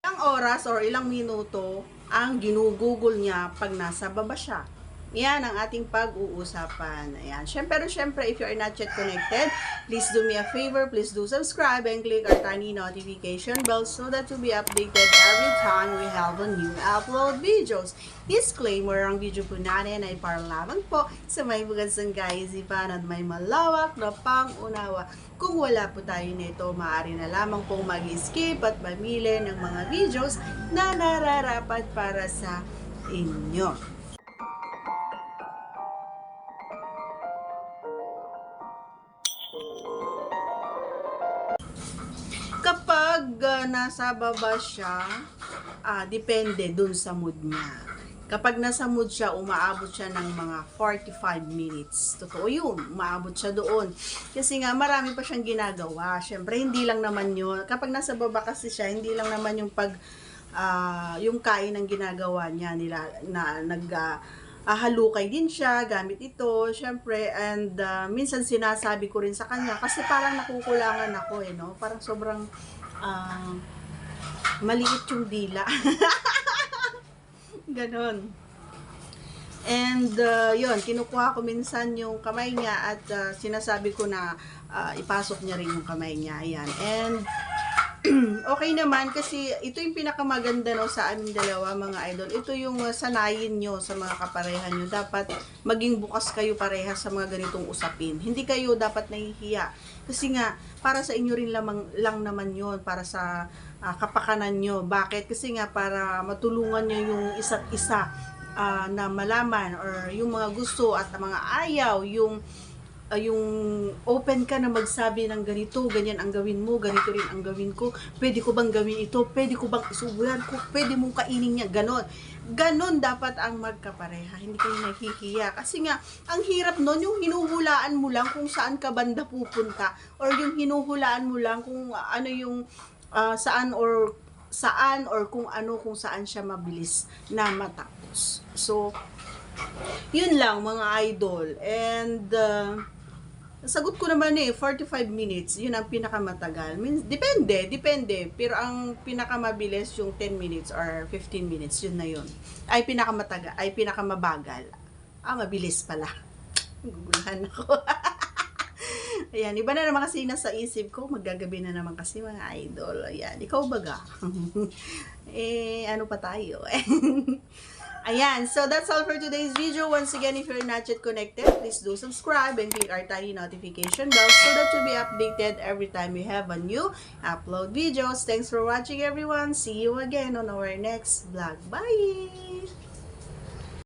ilang oras or ilang minuto ang ginugugol niya pag nasa baba siya. Yan ang ating pag-uusapan. Ayan. Siyempre, if you are not yet connected, please do me a favor. Please do subscribe and click our tiny notification bell so that you'll be updated every time we have a new upload videos. Disclaimer, ang video po natin ay para lamang po sa may bugadsang kaisipan at may malawak na pangunawa. Kung wala po tayo nito, maaari na lamang pong mag-skip at mamili ng mga videos na nararapat para sa inyo. Kapag nasa baba siya, depende dun sa mood niya. Kapag nasa mood siya, umaabot siya ng mga 45 minutes. Totoo yun, umaabot siya doon. Kasi nga, marami pa siyang ginagawa. Siyempre, hindi lang naman yun. Kapag nasa baba kasi siya, hindi lang naman yung yung kain ang ginagawa niya nila, na halukay din siya, gamit ito, syempre, and minsan sinasabi ko rin sa kanya, kasi parang nakukulangan ako no? Parang sobrang maliit yung dila. Ganon. And yun, kinukuha ko minsan yung kamay niya at sinasabi ko na ipasok niya rin yung kamay niya. Ayan. And okay naman kasi ito yung pinakamaganda no sa aming dalawa mga idol. Ito yung sanayin nyo sa mga kaparehan nyo. Dapat maging bukas kayo pareha sa mga ganitong usapin. Hindi kayo dapat nahihiya. Kasi nga, para sa inyo rin lang naman yon, para sa kapakanan nyo. Bakit? Kasi nga para matulungan nyo yung isa't isa na malaman or yung mga gusto at mga ayaw, yung open ka na magsabi ng ganito, ganyan ang gawin mo, ganito rin ang gawin ko, pwede ko bang gawin ito, pwede ko bang isubuhan ko, pwede mong kainin niya, ganon dapat ang magkapareha, hindi kayo nahihiya, kasi nga, ang hirap nun, yung hinuhulaan mo lang kung saan ka banda pupunta, or yung hinuhulaan mo lang kung ano yung saan or kung saan siya mabilis na matapos. So, yun lang mga idol. And sagot ko naman 45 minutes, yun ang pinakamatagal. Depende. Pero ang pinakamabilis yung 10 minutes or 15 minutes, yun na yun. Ay pinakamabagal. Mabilis pala. Gugulahan ako. Ayan, iba na naman kasi nasa isip ko, maggagabi na naman kasi mga idol. Ayan, ikaw baga? Ano pa tayo? Ayan, so that's all for today's video. Once again, if you're not yet connected, please do subscribe and click our tiny notification bell so that you'll be updated every time we have a new upload videos. Thanks for watching everyone. See you again on our next vlog. Bye!